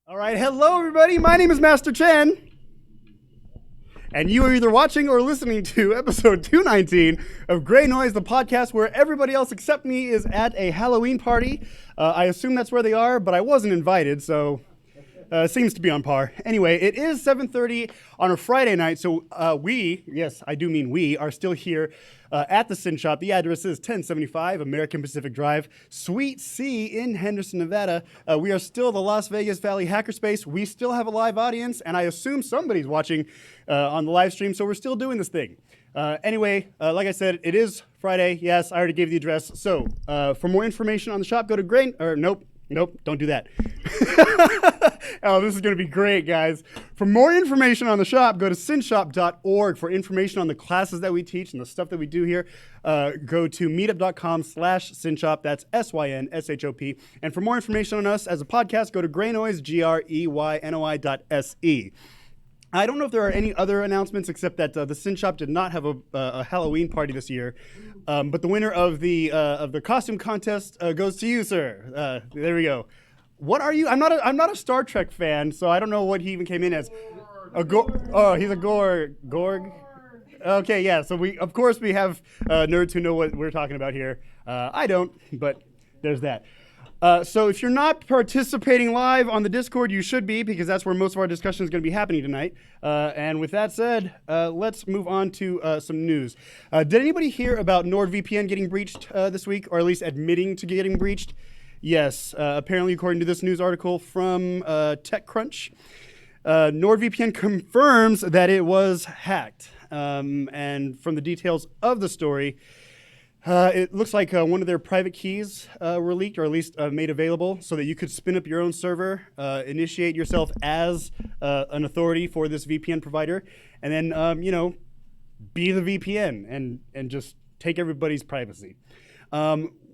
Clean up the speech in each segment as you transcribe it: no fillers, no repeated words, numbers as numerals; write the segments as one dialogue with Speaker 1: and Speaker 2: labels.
Speaker 1: All right, hello everybody. My name is Master Chen, and you are either watching or listening to episode 219 of Greynoise, the podcast where everybody else except me is at a Halloween party. I assume that's where they are, but I wasn't invited, so seems to be on par. Anyway, it is 7:30 on a Friday night, so yes, I do mean we, are still here at the SYN shop. The address is 1075 American Pacific Drive, Suite C in Henderson, Nevada. We are still the Las Vegas Valley Hackerspace. We still have a live audience, and I assume somebody's watching on the live stream, so we're still doing this thing. Anyway, like I said, it is Friday. Yes, I already gave the address. So for more information on the shop, go to Nope, don't do that. Oh, this is going to be great, guys. For more information on the shop, go to synshop.org. For information on the classes that we teach and the stuff that we do here, go to meetup.com/synshop. That's SYN, And for more information on us as a podcast, go to Greynoise, GREYNOI.SE. I don't know if there are any other announcements except that the SYN shop did not have a Halloween party this year, but the winner of the costume contest goes to you, sir. There we go. What are you? I'm not a Star Trek fan, so I don't know what he even came in as. He's a Gorg. Okay, yeah. So we have nerds who know what we're talking about here. I don't, but there's that. So if you're not participating live on the Discord, you should be, because that's where most of our discussion is going to be happening tonight. And with that said, let's move on to some news. Did anybody hear about NordVPN getting breached this week, or at least admitting to getting breached? Yes, apparently according to this news article from TechCrunch, NordVPN confirms that it was hacked. And from the details of the story, it looks like one of their private keys were leaked, or at least made available, so that you could spin up your own server, initiate yourself as an authority for this VPN provider, and then be the VPN and just take everybody's privacy.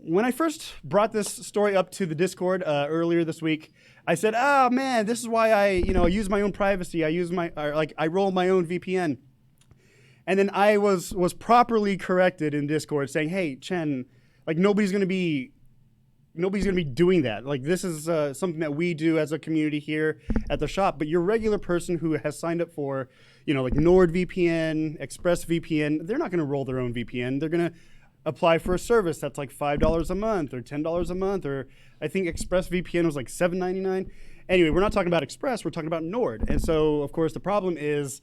Speaker 1: When I first brought this story up to the Discord earlier this week, I said, "Oh man, this is why I use my own privacy. I roll my own VPN." And then I was properly corrected in Discord saying, "Hey, Chen, nobody's gonna be doing that. Like, this is something that we do as a community here at the shop. But your regular person who has signed up for, NordVPN, ExpressVPN, they're not gonna roll their own VPN. They're gonna apply for a service that's like $5 a month or $10 a month, or I think ExpressVPN was like $7.99. Anyway, we're not talking about Express. We're talking about Nord. And so, of course, the problem is."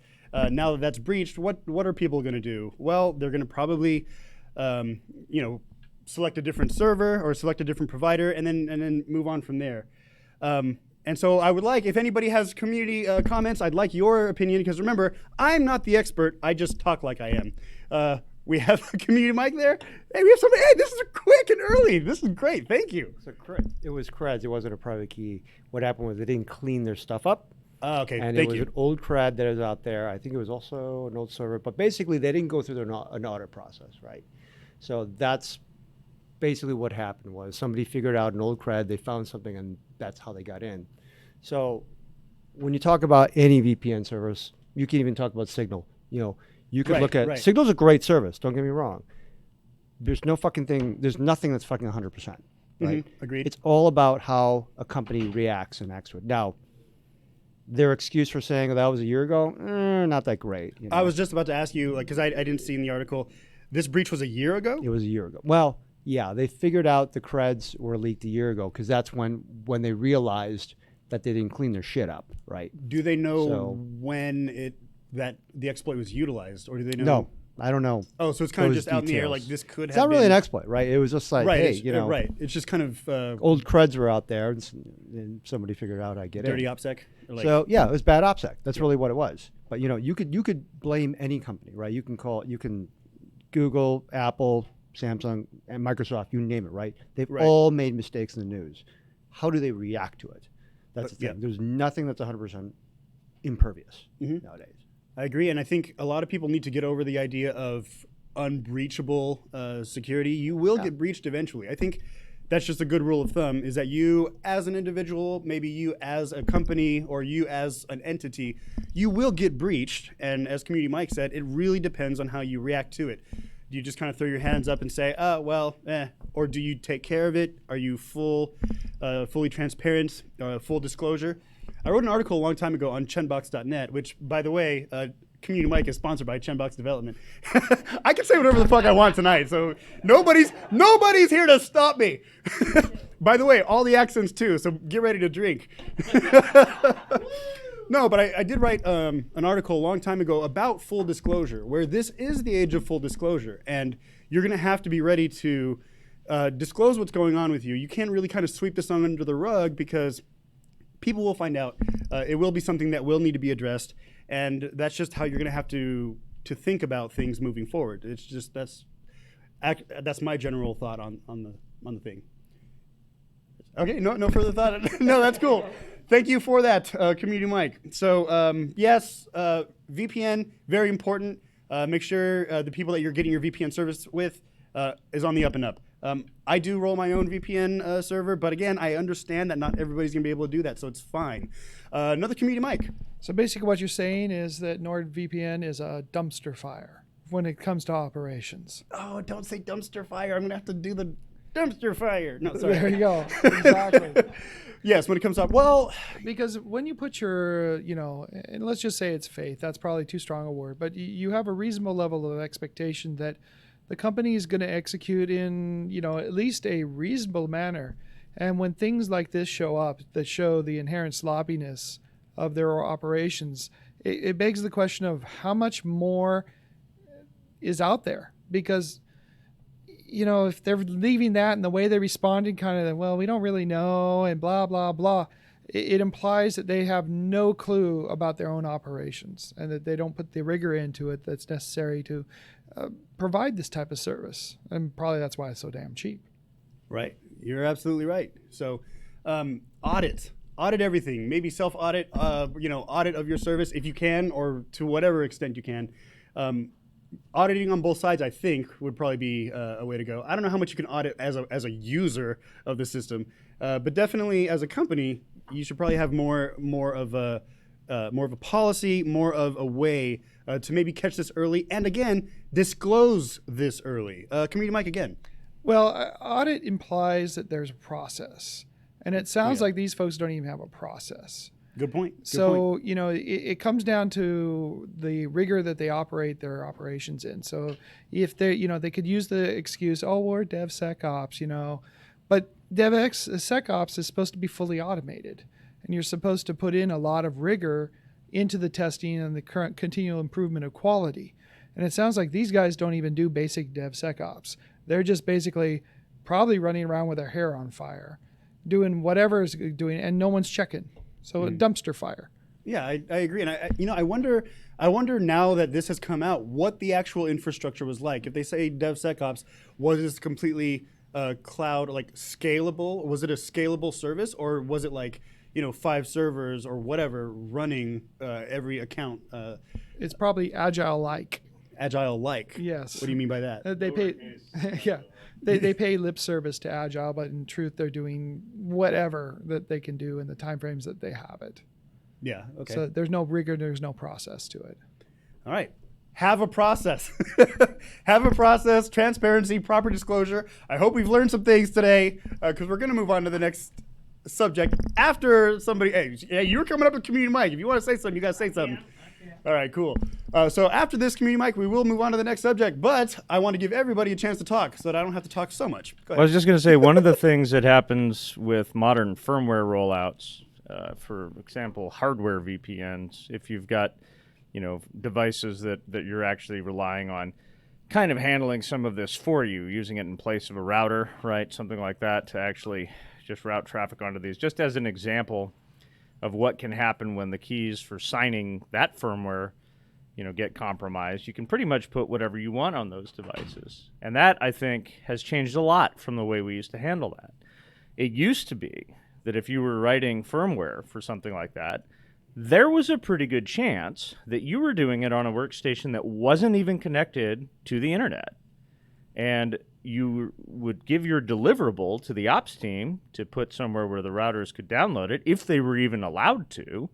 Speaker 1: Now that that's breached, what are people going to do? Well, they're going to probably, select a different server or select a different provider, and then move on from there. And so I would like, if anybody has community comments, I'd like your opinion, because remember, I'm not the expert. I just talk like I am. We have a community mic there. Hey, we have somebody. Hey, this is quick and early. This is great. Thank you.
Speaker 2: So it was creds. It wasn't a private key. What happened was they didn't clean their stuff up.
Speaker 1: Okay,
Speaker 2: and
Speaker 1: thank
Speaker 2: it was
Speaker 1: you.
Speaker 2: an old CRAD that is out there. I think it was also an old server, but basically they didn't go through an audit process, right? So that's basically what happened. Was somebody figured out an old CRAD, they found something, and that's how they got in. So when you talk about any VPN service, you can even talk about Signal. You could look at Signal's a great service. Don't get me wrong. There's no fucking thing. There's nothing that's fucking 100%. Right?
Speaker 1: Mm-hmm. Agreed.
Speaker 2: It's all about how a company reacts and acts to it. Now, their excuse for saying that was a year ago, not that great.
Speaker 1: I was just about to ask you, because I didn't see in the article, this breach was a year ago?
Speaker 2: It was a year ago. Well, yeah, they figured out the creds were leaked a year ago, because that's when they realized that they didn't clean their shit up, right?
Speaker 1: Do they know when that the exploit was utilized, or do they know?
Speaker 2: No, I don't know.
Speaker 1: Oh, so it's kind of just out in the air, like this could have been.
Speaker 2: It's not really an exploit, right? It was just like, hey,
Speaker 1: Right, it's just kind of...
Speaker 2: old creds were out there, and somebody figured out how to get
Speaker 1: dirty
Speaker 2: in.
Speaker 1: OPSEC?
Speaker 2: So, yeah, it was bad OPSEC. That's really what it was. But, you could blame any company, right? You can Google, Apple, Samsung, and Microsoft, you name it, right? They've all made mistakes in the news. How do they react to it? That's the thing. Yeah. There's nothing that's 100% impervious nowadays.
Speaker 1: I agree, and I think a lot of people need to get over the idea of unbreachable security. You will get breached eventually. I think that's just a good rule of thumb, is that you as an individual, maybe you as a company, or you as an entity, you will get breached. And as Community Mike said, it really depends on how you react to it. Do you just kind of throw your hands up and say, or do you take care of it? Are you fully transparent, full disclosure? I wrote an article a long time ago on chenbox.net, which, by the way, Community Mic is sponsored by Chenbox Development. I can say whatever the fuck I want tonight, so nobody's here to stop me. By the way, all the accents too, so get ready to drink. No, but I did write an article a long time ago about full disclosure, where this is the age of full disclosure, and you're going to have to be ready to disclose what's going on with you. You can't really kind of sweep this under the rug because people will find out. It will be something that will need to be addressed, and that's just how you're going to have to think about things moving forward. It's just that's my general thought on the thing. Okay, no further thought. No, that's cool. Thank you for that, Community Mic. So yes, VPN, very important. Make sure the people that you're getting your VPN service with is on the up and up. I do roll my own VPN server, but again, I understand that not everybody's gonna be able to do that, so it's fine. Another Community Mic.
Speaker 3: So basically what you're saying is that NordVPN is a dumpster fire when it comes to operations.
Speaker 1: Oh, don't say dumpster fire. I'm gonna have to do the dumpster fire. No, sorry.
Speaker 3: There you go. Exactly.
Speaker 1: Yes, when it comes up, well,
Speaker 3: because when you put your, and let's just say it's faith, that's probably too strong a word, but you have a reasonable level of expectation that the company is going to execute in, at least a reasonable manner. And when things like this show up that show the inherent sloppiness of their operations, it begs the question of how much more is out there. Because, if they're leaving that and the way they responded kind of, well, we don't really know and blah, blah, blah, it implies that they have no clue about their own operations and that they don't put the rigor into it that's necessary to provide this type of service. And probably that's why it's so damn cheap.
Speaker 1: Right. You're absolutely right. So audit everything, maybe self-audit, audit of your service if you can, or to whatever extent you can. Auditing on both sides, I think, would probably be a way to go. I don't know how much you can audit as a user of the system, but definitely as a company, you should probably have more of a policy, more of a way to maybe catch this early, and again, disclose this early. Community Mic again.
Speaker 3: Well, audit implies that there's a process, and it sounds like these folks don't even have a process.
Speaker 1: Good point.
Speaker 3: So, it comes down to the rigor that they operate their operations in. So if they, they could use the excuse, oh, we're DevSecOps, but DevSecOps is supposed to be fully automated. And you're supposed to put in a lot of rigor into the testing and the current continual improvement of quality. And it sounds like these guys don't even do basic DevSecOps. They're just basically probably running around with their hair on fire, doing whatever is doing, and no one's checking. So a dumpster fire.
Speaker 1: Yeah, I agree, and I wonder now that this has come out, what the actual infrastructure was like. If they say DevSecOps, was this completely cloud, like scalable? Was it a scalable service, or was it like 5 servers or whatever running every account?
Speaker 3: It's probably agile-like.
Speaker 1: Agile-like.
Speaker 3: Yes.
Speaker 1: What do you mean by that?
Speaker 3: They pay, yeah. They pay lip service to agile, but in truth, they're doing whatever that they can do in the timeframes that they have it.
Speaker 1: Yeah. Okay.
Speaker 3: So there's no rigor, there's no process to it.
Speaker 1: All right. Have a process. Have a process, transparency, proper disclosure. I hope we've learned some things today because we're going to move on to the next subject after somebody. Hey, you were coming up with Community Mic. If you want to say something, you got to say something. All right, cool. So after this Community Mic, we will move on to the next subject, but I want to give everybody a chance to talk so that I don't have to talk so much. Go ahead.
Speaker 4: I was just going to say, one of the things that happens with modern firmware rollouts, for example, hardware VPNs, if you've got, devices that you're actually relying on kind of handling some of this for you, using it in place of a router, right? Something like that to actually just route traffic onto these. Just as an example of what can happen when the keys for signing that firmware, get compromised, you can pretty much put whatever you want on those devices. And that, I think, has changed a lot from the way we used to handle that. It used to be that if you were writing firmware for something like that, there was a pretty good chance that you were doing it on a workstation that wasn't even connected to the internet. And you would give your deliverable to the ops team to put somewhere where the routers could download it, if they were even allowed to,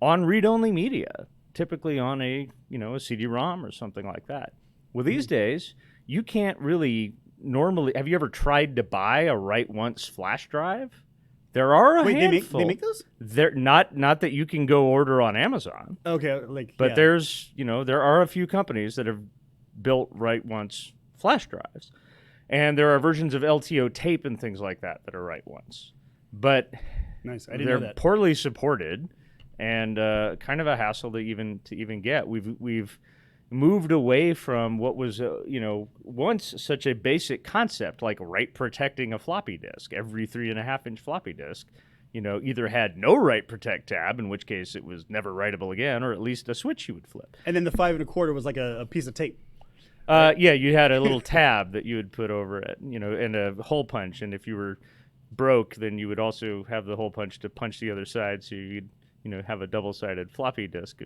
Speaker 4: on read-only media, typically on a CD-ROM or something like that. Well, these days, you can't really normally. Have you ever tried to buy a write-once flash drive? There are a
Speaker 1: Wait,
Speaker 4: handful.
Speaker 1: they make those?
Speaker 4: They're not that you can go order on Amazon,
Speaker 1: Okay,
Speaker 4: but
Speaker 1: yeah.
Speaker 4: there's there are a few companies that have built write once flash drives, and there are versions of LTO tape and things like that are write once, but
Speaker 1: Nice. I didn't
Speaker 4: they're
Speaker 1: know that.
Speaker 4: poorly supported and kind of a hassle to even get. We've moved away from what was once such a basic concept like write protecting a floppy disk. Every 3.5-inch floppy disk either had no write protect tab, in which case it was never writable again, or at least a switch you would flip.
Speaker 1: And then the 5 1/4 was like a piece of tape.
Speaker 4: Yeah, you had a little tab that you would put over it, and a hole punch, and if you were broke, then you would also have the hole punch to punch the other side, so you'd have a double-sided floppy disk.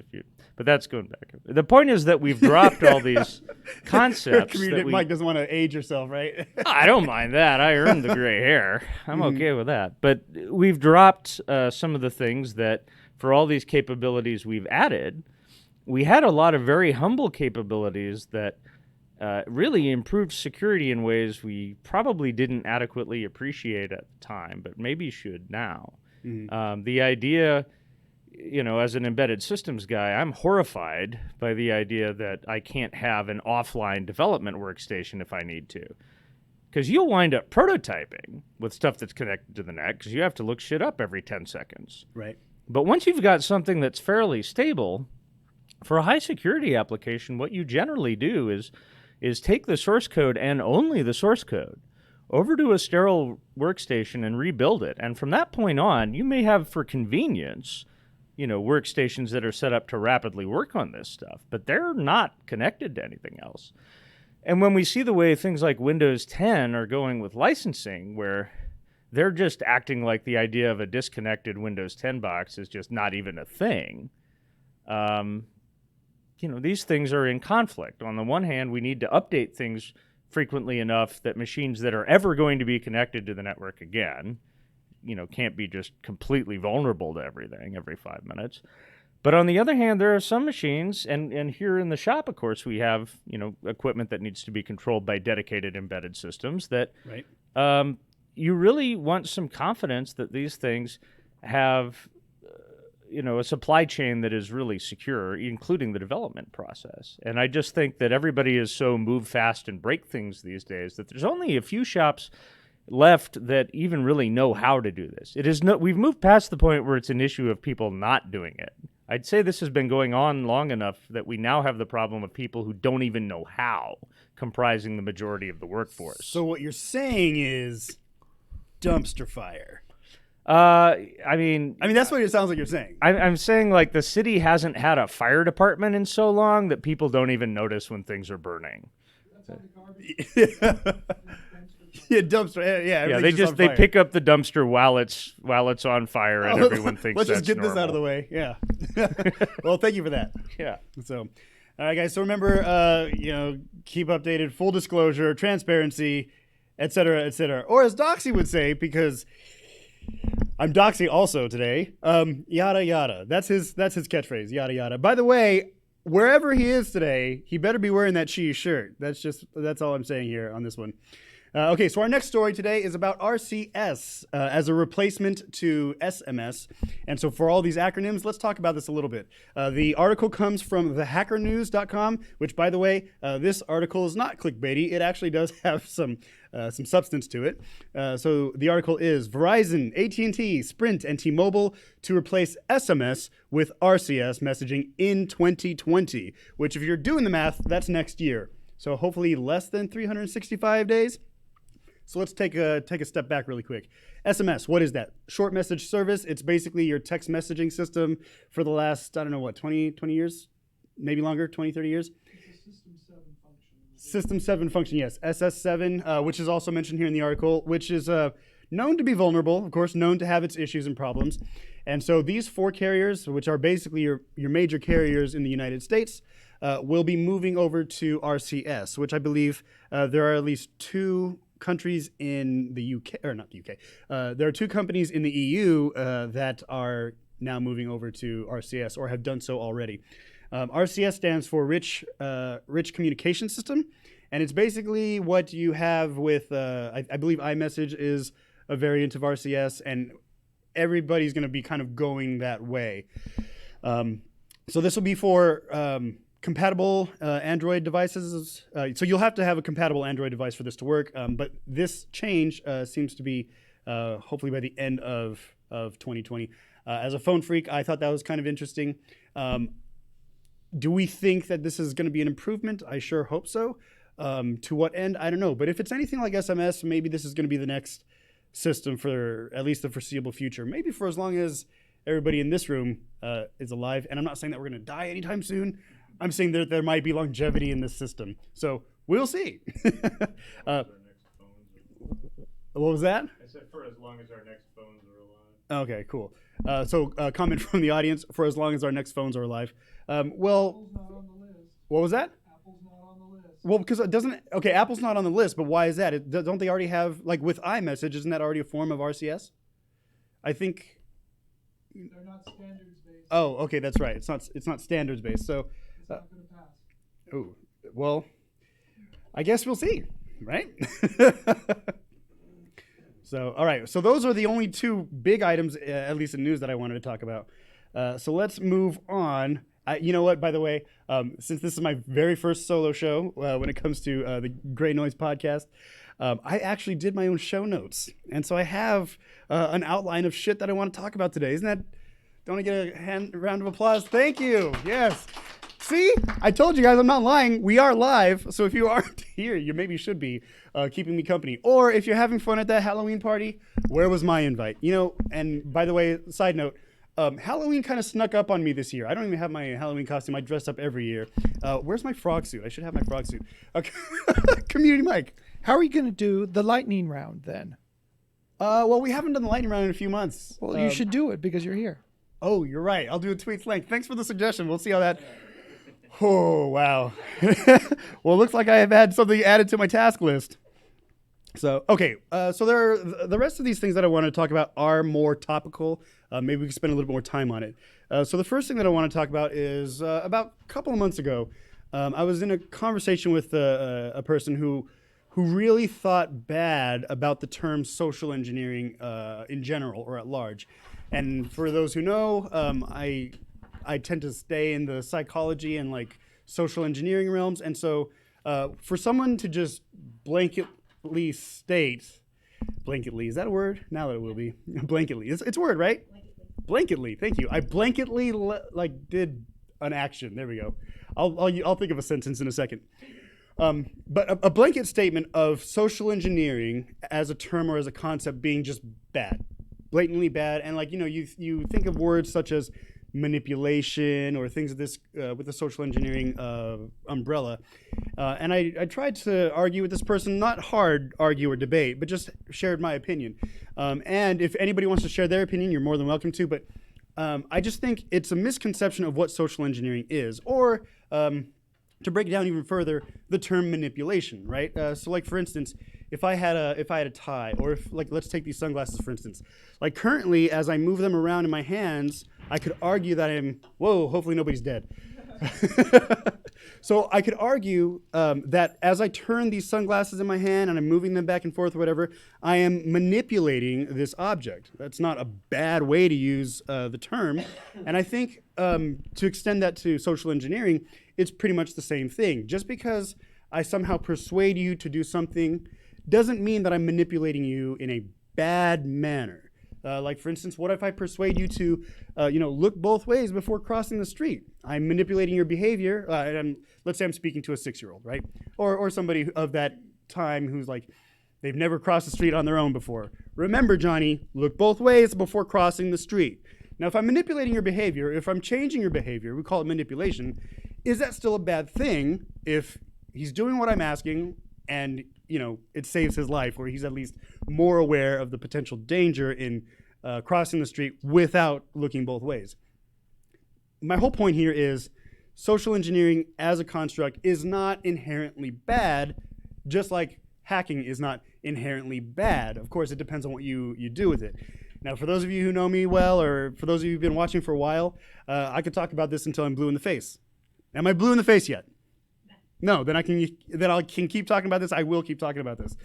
Speaker 4: But that's going back. The point is that we've dropped all these concepts.
Speaker 1: Mike doesn't want to age yourself, right?
Speaker 4: I don't mind that. I earned the gray hair. I'm okay with that. But we've dropped some of the things that, for all these capabilities we've added, we had a lot of very humble capabilities that really improved security in ways we probably didn't adequately appreciate at the time, but maybe should now. The idea, as an embedded systems guy, I'm horrified by the idea that I can't have an offline development workstation if I need to. Because you'll wind up prototyping with stuff that's connected to the net, because you have to look shit up every 10 seconds.
Speaker 1: Right.
Speaker 4: But once you've got something that's fairly stable, for a high security application, what you generally do is take the source code and only the source code over to a sterile workstation and rebuild it. And from that point on, you may have, for convenience, workstations that are set up to rapidly work on this stuff, but they're not connected to anything else. And when we see the way things like Windows 10 are going with licensing, where they're just acting like the idea of a disconnected Windows 10 box is just not even a thing, these things are in conflict. On the one hand, we need to update things frequently enough that machines that are ever going to be connected to the network again, can't be just completely vulnerable to everything every 5 minutes. But on the other hand, there are some machines, and here in the shop, of course, we have, equipment that needs to be controlled by dedicated embedded systems that
Speaker 1: Right.
Speaker 4: You really want some confidence that these things have a supply chain that is really secure, including the development process. And I just think that everybody is so move fast and break things these days that there's only a few shops left that even really know how to do this. We've moved past the point where it's an issue of people not doing it. I'd say this has been going on long enough that we now have the problem of people who don't even know how, comprising the majority of the workforce.
Speaker 1: So what you're saying is dumpster fire.
Speaker 4: I mean,
Speaker 1: that's what it sounds like you're saying.
Speaker 4: I'm saying, like, the city hasn't had a fire department in so long that people don't even notice when things are burning.
Speaker 1: Yeah, dumpster. Yeah.
Speaker 4: They pick up the dumpster while it's on fire, and everyone thinks
Speaker 1: let's
Speaker 4: that's
Speaker 1: just get
Speaker 4: normal.
Speaker 1: this out of the way. Yeah. Well, thank you for that.
Speaker 4: Yeah.
Speaker 1: So, all right, guys. So remember, keep updated, full disclosure, transparency, et cetera, et cetera. Or as Doxy would say, because I'm Doxy also today. Yada yada. That's his catchphrase. Yada yada. By the way, wherever he is today, he better be wearing that cheese shirt. That's all I'm saying here on this one. Okay, so our next story today is about RCS as a replacement to SMS. And so for all these acronyms, let's talk about this a little bit. The article comes from thehackernews.com, which, by the way, this article is not clickbaity. It actually does have some substance to it. So the article is Verizon, AT&T, Sprint, and T-Mobile to replace SMS with RCS messaging in 2020, which, if you're doing the math, that's next year. So hopefully less than 365 days. So let's take a step back really quick. SMS, what is that? Short message service. It's basically your text messaging system for the last, 20 years? Maybe longer, 20, 30 years? System 7 function, yes. SS7, which is also mentioned here in the article, which is known to be vulnerable, of course, known to have its issues and problems. And so these 4 carriers, which are basically your major carriers in the United States, will be moving over to RCS, which I believe there are at least 2 countries in the UK, or not the UK. There are 2 companies in the EU that are now moving over to RCS or have done so already. RCS stands for Rich Communication System, and it's basically what you have with, I believe iMessage is a variant of RCS, and everybody's going to be kind of going that way. So this will be for compatible Android devices. So you'll have to have a compatible Android device for this to work. But this change seems to be hopefully by the end of 2020. As a phone freak, I thought that was kind of interesting. Do we think that this is going to be an improvement? I sure hope so. To what end? I don't know. But if it's anything like SMS, maybe this is going to be the next system for at least the foreseeable future. Maybe for as long as everybody in this room is alive. And I'm not saying that we're going to die anytime soon. I'm saying that there might be longevity in this system. So we'll see. What was that?
Speaker 4: I said for as long as our next phones are alive.
Speaker 1: Okay, cool. So comment from the audience for as long as our next phones are alive. Well,
Speaker 3: Apple's not on the list.
Speaker 1: what was that?
Speaker 3: Apple's not on the list.
Speaker 1: Well, because it doesn't. Okay, Apple's not on the list, but why is that? Don't they already have, like with iMessage? Isn't that already a form of RCS? I think.
Speaker 3: They're not standards based.
Speaker 1: Oh, okay, that's right. It's not standards based. So,
Speaker 3: It's not going to pass.
Speaker 1: oh, well, I guess we'll see, right? So, all right. So those are the only two big items, at least in news, that I wanted to talk about. So let's move on. You know what, by the way, since this is my very first solo show when it comes to the Greynoise podcast, I actually did my own show notes. And so I have an outline of shit that I want to talk about today. Isn't that, don't I get a round of applause? Thank you. Yes. See, I told you guys I'm not lying. We are live. So if you aren't here, you maybe should be keeping me company. Or if you're having fun at that Halloween party, where was my invite? You know, and by the way, side note, Halloween kind of snuck up on me this year. I don't even have my Halloween costume. I dress up every year. Where's my frog suit? I should have my frog suit. Okay. Community mic.
Speaker 3: How are you going to do the lightning round then?
Speaker 1: Well, we haven't done the lightning round in a few months.
Speaker 3: Well, you should do it because you're here.
Speaker 1: Oh, you're right. I'll do a tweet's length. Thanks for the suggestion. We'll see how that. Oh, wow. Well, it looks like I have had something added to my task list. So, okay. So there are the rest of these things that I want to talk about are more topical. Maybe we can spend a little bit more time on it. So the first thing that I want to talk about is about a couple of months ago, I was in a conversation with a person who really thought bad about the term social engineering in general or at large. And for those who know, I tend to stay in the psychology and like social engineering realms. And so for someone to just blanketly state, blanketly, is that a word? Now that it will be. Blanketly. It's a word, right? Blanketly. Thank you. I blanketly did an action. There we go. I'll think of a sentence in a second. But a blanket statement of social engineering as a term or as a concept being just bad, blatantly bad. And like, you know, you think of words such as manipulation or things of this with the social engineering umbrella. And I tried to argue with this person, not hard argue or debate, but just shared my opinion. And if anybody wants to share their opinion, you're more than welcome to. But I just think it's a misconception of what social engineering is, or to break it down even further, the term manipulation, right? So like, for instance, if I had a tie, or if, like, let's take these sunglasses, for instance. Like currently, as I move them around in my hands, I could argue that hopefully nobody's dead. So I could argue that as I turn these sunglasses in my hand and I'm moving them back and forth or whatever, I am manipulating this object. That's not a bad way to use the term. And I think to extend that to social engineering, it's pretty much the same thing. Just because I somehow persuade you to do something doesn't mean that I'm manipulating you in a bad manner. Like, for instance, what if I persuade you to, look both ways before crossing the street? I'm manipulating your behavior. And let's say I'm speaking to a 6-year-old, right? Or somebody of that time who's like, they've never crossed the street on their own before. Remember, Johnny, look both ways before crossing the street. Now, if I'm manipulating your behavior, if I'm changing your behavior, we call it manipulation, is that still a bad thing if he's doing what I'm asking and, it saves his life, or he's at least more aware of the potential danger in crossing the street without looking both ways? My whole point here is social engineering as a construct is not inherently bad, just like hacking is not inherently bad. Of course, it depends on what you do with it. Now, for those of you who know me well, or for those of you who've been watching for a while, I could talk about this until I'm blue in the face. Am I blue in the face yet? No, then I can keep talking about this. I will keep talking about this.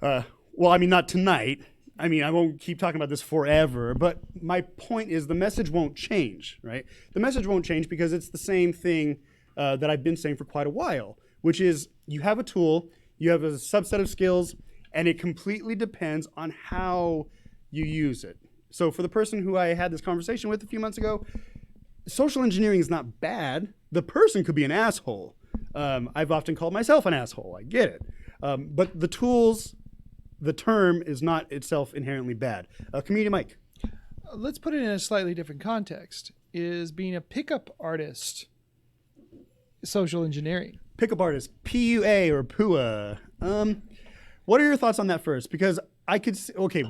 Speaker 1: Well, I mean, not tonight. I mean, I won't keep talking about this forever, but my point is the message won't change, right? The message won't change because it's the same thing that I've been saying for quite a while, which is you have a tool, you have a subset of skills, and it completely depends on how you use it. So for the person who I had this conversation with a few months ago, social engineering is not bad. The person could be an asshole. I've often called myself an asshole. I get it. But the tools, the term is not itself inherently bad. Community Mike.
Speaker 3: Let's put it in a slightly different context. Is being a pickup artist social engineering?
Speaker 1: Pickup artist, PUA or PUA. What are your thoughts on that first? Because I could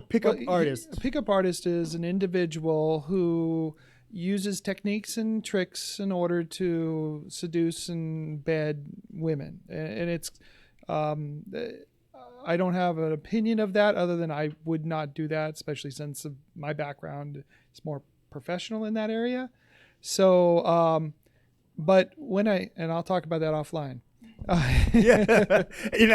Speaker 1: pickup artist.
Speaker 3: A pickup artist is an individual who uses techniques and tricks in order to seduce and bed women, and it's. I don't have an opinion of that other than I would not do that, especially since of my background is more professional in that area. So, but when I'll talk about that offline.
Speaker 1: Yeah.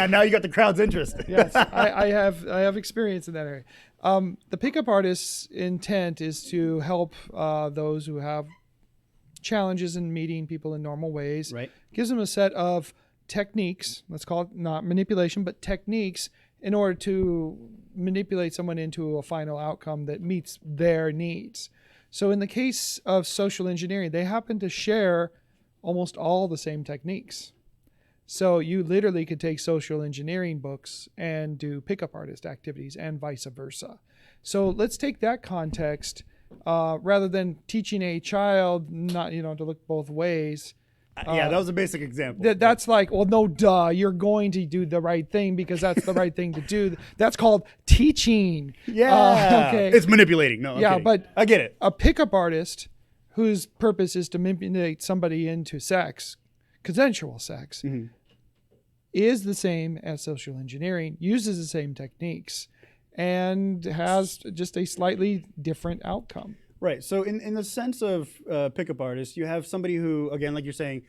Speaker 1: Now you got the crowd's interest.
Speaker 3: Yes, I have experience in that area. The pickup artist's intent is to help those who have challenges in meeting people in normal ways.
Speaker 1: Right.
Speaker 3: Gives them a set of techniques, let's call it not manipulation, but techniques in order to manipulate someone into a final outcome that meets their needs. So in the case of social engineering, they happen to share almost all the same techniques. So you literally could take social engineering books and do pickup artist activities and vice versa. So let's take that context rather than teaching a child not to look both ways.
Speaker 1: Yeah, that was a basic example.
Speaker 3: That's like, well, no, duh, you're going to do the right thing because that's the right thing to do. That's called teaching.
Speaker 1: Yeah.
Speaker 3: Okay.
Speaker 1: It's manipulating. No, I'm kidding.
Speaker 3: But
Speaker 1: I get it.
Speaker 3: A pickup artist whose purpose is to manipulate somebody into sex, consensual sex, is the same as social engineering, uses the same techniques, and has just a slightly different outcome.
Speaker 1: Right. So in the sense of pickup artists, you have somebody who, again, like you're saying,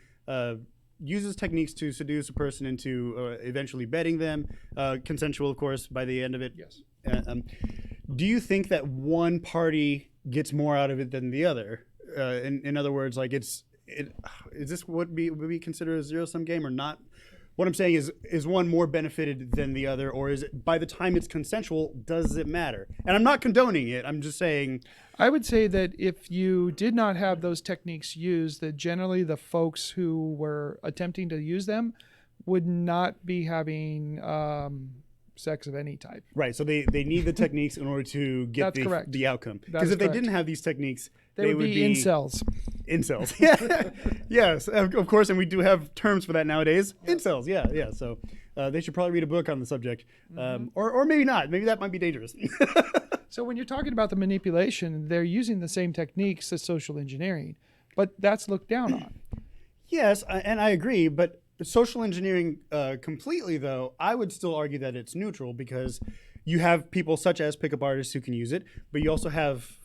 Speaker 1: uses techniques to seduce a person into eventually bedding them, consensual, of course, by the end of it.
Speaker 3: Yes.
Speaker 1: Do you think that one party gets more out of it than the other? In other words, like is this would we consider a zero-sum game or not? What I'm saying is one more benefited than the other, or is it by the time it's consensual, does it matter? And I'm not condoning it. I'm just saying.
Speaker 3: I would say that if you did not have those techniques used, that generally the folks who were attempting to use them would not be having sex of any type.
Speaker 1: Right. So they need the techniques in order to get the outcome. Because if they didn't have these techniques,
Speaker 3: they would be incels.
Speaker 1: Incels. Yeah. Yes, of course. And we do have terms for that nowadays. Yep. Incels. Yeah. Yeah. So they should probably read a book on the subject. Or maybe not. Maybe that might be dangerous.
Speaker 3: So when you're talking about the manipulation, they're using the same techniques as social engineering, but that's looked down on.
Speaker 1: Yes, and I agree. But social engineering completely, though, I would still argue that it's neutral because you have people such as pickup artists who can use it, but you also have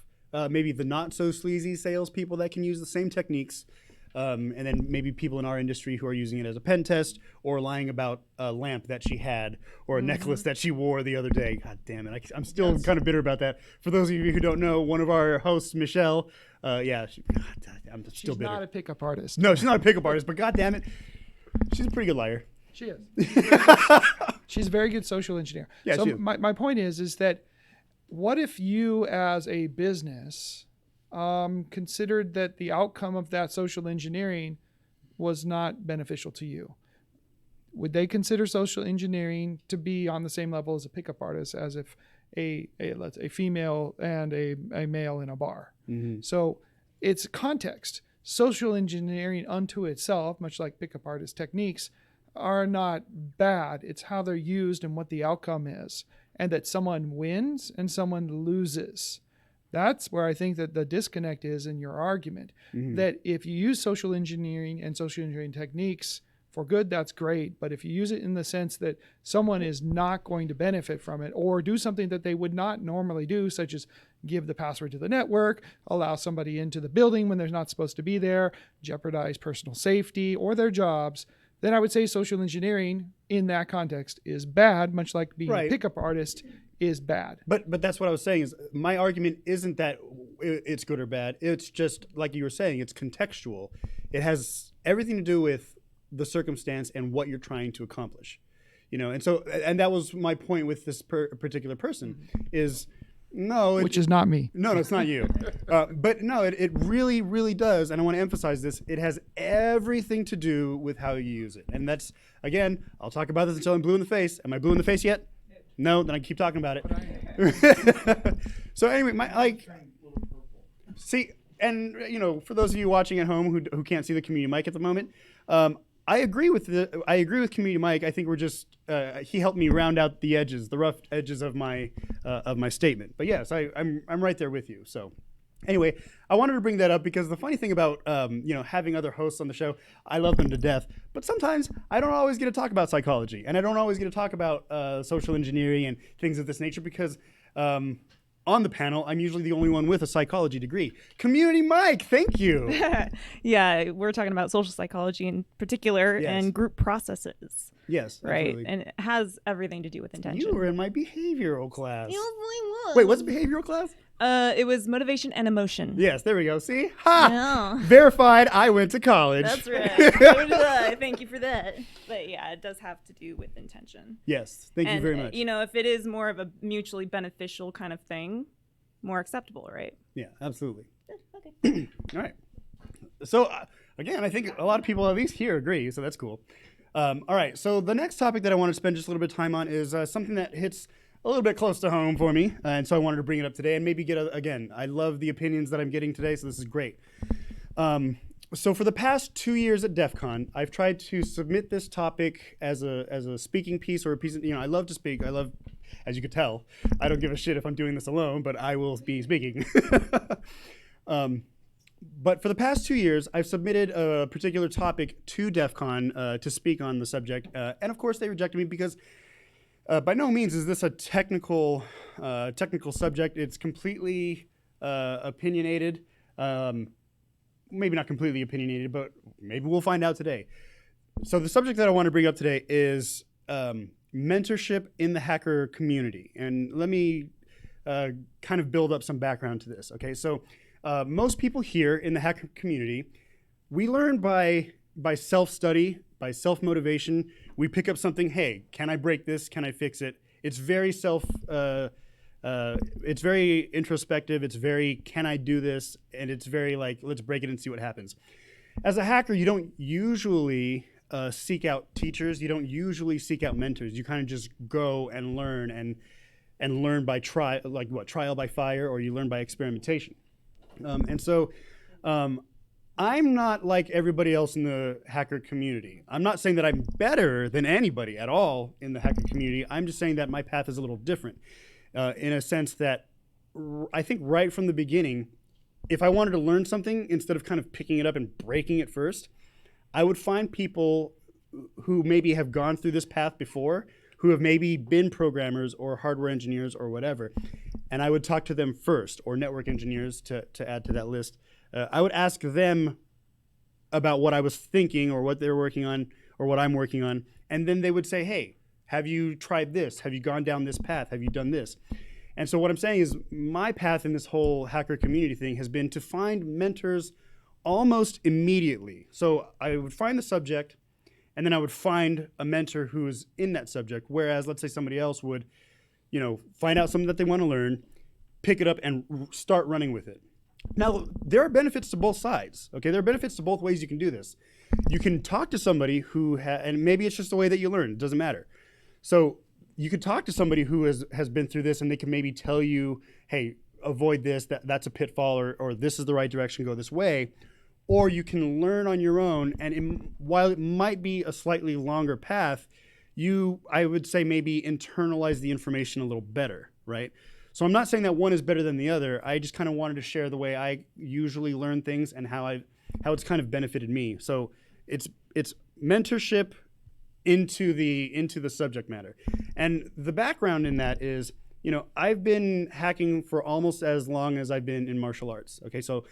Speaker 1: maybe the not so sleazy salespeople that can use the same techniques. And then maybe people in our industry who are using it as a pen test or lying about a lamp that she had or a necklace that she wore the other day. God damn it. I'm still kind of bitter about that. For those of you who don't know, one of our hosts, Michelle, I'm still bitter.
Speaker 3: She's not a pickup artist.
Speaker 1: No, she's not a pickup artist, but God damn it, she's a pretty good liar.
Speaker 3: She is. She's a very good social engineer.
Speaker 1: Yeah,
Speaker 3: so
Speaker 1: she is.
Speaker 3: My point is that what if you as a business considered that the outcome of that social engineering was not beneficial to you? Would they consider social engineering to be on the same level as a pickup artist as if a female and a male in a bar?
Speaker 1: Mm-hmm.
Speaker 3: So it's context. Social engineering unto itself, much like pickup artist techniques, are not bad. It's how they're used and what the outcome is, and that someone wins and someone loses. That's where I think that the disconnect is in your argument.
Speaker 1: Mm-hmm.
Speaker 3: That if you use social engineering and social engineering techniques for good, that's great. But if you use it in the sense that someone is not going to benefit from it or do something that they would not normally do, such as give the password to the network, allow somebody into the building when they're not supposed to be there, jeopardize personal safety or their jobs, then I would say social engineering in that context is bad, much like being a pickup artist is bad.
Speaker 1: But that's what I was saying is my argument isn't that it's good or bad. It's just like you were saying, it's contextual. It has everything to do with the circumstance and what you're trying to accomplish. And so that was my point with this particular person is
Speaker 3: Which is not me.
Speaker 1: No, it's not you. But no, it really, really does. And I want to emphasize this. It has everything to do with how you use it. And that's, again, I'll talk about this until I'm blue in the face. Am I blue in the face yet? No, then I keep talking about it. So anyway, see, and for those of you watching at home who can't see the community mic at the moment, I agree with Community Mike. I think we're just he helped me round out the edges, the rough edges of my statement. But yes, I'm right there with you. So anyway, I wanted to bring that up because the funny thing about having other hosts on the show, I love them to death. But sometimes I don't always get to talk about psychology, and I don't always get to talk about social engineering and things of this nature because. On the panel, I'm usually the only one with a psychology degree. Community Mike, thank you.
Speaker 5: Yeah, we're talking about social psychology in particular and group processes.
Speaker 1: Yes,
Speaker 5: right.
Speaker 1: Absolutely.
Speaker 5: And it has everything to do with intention.
Speaker 1: You were in my behavioral class.
Speaker 5: was.
Speaker 1: Wait, what's behavioral class?
Speaker 5: It was motivation and emotion.
Speaker 1: Yes, there we go. See? Ha!
Speaker 5: Yeah.
Speaker 1: Verified, I went to college.
Speaker 5: That's right. So did I. Thank you for that. But yeah, it does have to do with intention.
Speaker 1: Yes, thank you very much.
Speaker 5: If it is more of a mutually beneficial kind of thing, more acceptable, right?
Speaker 1: Yeah, absolutely.
Speaker 5: Okay.
Speaker 1: All right. So, again, I think a lot of people, at least here, agree, so that's cool. All right, so the next topic that I want to spend just a little bit of time on is something that hits a little bit close to home for me, and so I wanted to bring it up today and maybe again, I love the opinions that I'm getting today, so this is great. So for the past 2 years at DEF CON, I've tried to submit this topic as a speaking piece or a piece of, I love to speak. I love, as you could tell, I don't give a shit if I'm doing this alone, but I will be speaking. But for the past 2 years, I've submitted a particular topic to DEF CON to speak on the subject. And of course, they rejected me because by no means is this a technical subject. It's completely opinionated. Maybe not completely opinionated, but maybe we'll find out today. So the subject that I want to bring up today is mentorship in the hacker community. And let me kind of build up some background to this. Okay, so most people here in the hacker community, we learn by self-study, by self-motivation. We pick up something, hey, can I break this? Can I fix it? It's very it's very introspective. It's very, can I do this? And it's very like, let's break it and see what happens. As a hacker, you don't usually seek out teachers. You don't usually seek out mentors. You kind of just go and learn and learn by trial by fire, or you learn by experimentation. And so I'm not like everybody else in the hacker community. I'm not saying that I'm better than anybody at all in the hacker community. I'm just saying that my path is a little different in a sense that I think right from the beginning, if I wanted to learn something, instead of kind of picking it up and breaking it first, I would find people who maybe have gone through this path before, who have maybe been programmers or hardware engineers or whatever, and I would talk to them first, or network engineers to add to that list. I would ask them about what I was thinking or what they're working on or what I'm working on, and then they would say, hey, have you tried this? Have you gone down this path? Have you done this? And so what I'm saying is my path in this whole hacker community thing has been to find mentors almost immediately. So I would find the subject, and then I would find a mentor who is in that subject, whereas let's say somebody else would, find out something that they want to learn, pick it up, and start running with it. Now, there are benefits to both sides, okay? There are benefits to both ways you can do this. You can talk to somebody who, and maybe it's just the way that you learn, it doesn't matter. So you could talk to somebody who has been through this, and they can maybe tell you, hey, avoid this, that's a pitfall, or this is the right direction, go this way. Or you can learn on your own, and while it might be a slightly longer path, I would say maybe internalize the information a little better, right? So I'm not saying that one is better than the other. I just kind of wanted to share the way I usually learn things and how it's kind of benefited me. So it's mentorship into the subject matter. And the background in that is, I've been hacking for almost as long as I've been in martial arts. Okay, so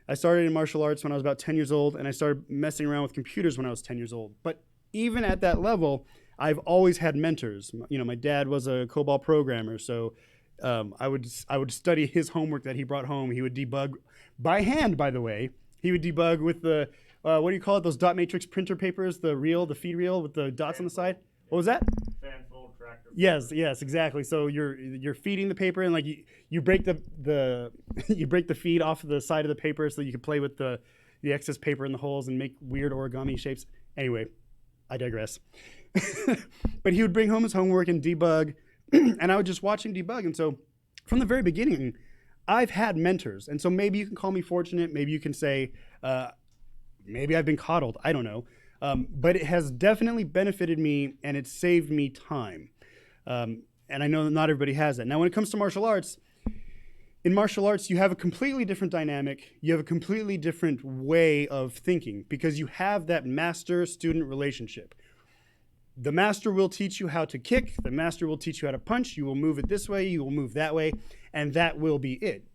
Speaker 1: I started in martial arts when I was about 10 years old, and I started messing around with computers when I was 10 years old. But even at that level, I've always had mentors. My dad was a COBOL programmer, so I would study his homework that he brought home. He would debug by hand, by the way. He would debug with the what do you call it? Those dot matrix printer papers, the feed reel with the dots on the side. What was that?
Speaker 4: Fanfold tractor.
Speaker 1: Yes, exactly. So you're feeding the paper, and like you break the you break the feed off of the side of the paper so you can play with the excess paper in the holes and make weird origami shapes. Anyway, I digress. But he would bring home his homework and debug, and I would just watch him debug. And so from the very beginning, I've had mentors. And so maybe you can call me fortunate. Maybe you can say, maybe I've been coddled. I don't know. But it has definitely benefited me, and it's saved me time. And I know that not everybody has that. Now, when it comes to martial arts, in martial arts, you have a completely different dynamic. You have a completely different way of thinking because you have that master-student relationship. The master will teach you how to kick. The master will teach you how to punch. You will move it this way. You will move that way. And that will be it.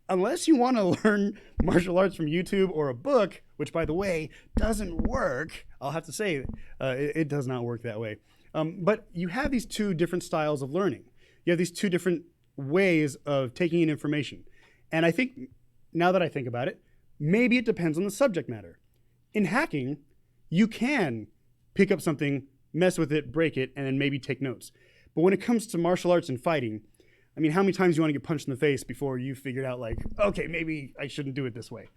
Speaker 1: Unless you want to learn martial arts from YouTube or a book, which, by the way, doesn't work. I'll have to say it does not work that way. But you have these two different styles of learning. You have these two different ways of taking in information. And I think, now that I think about it, maybe it depends on the subject matter. In hacking, you can pick up something, mess with it, break it, and then maybe take notes. But when it comes to martial arts and fighting, I mean, how many times do you want to get punched in the face before you figured out, like, okay, maybe I shouldn't do it this way?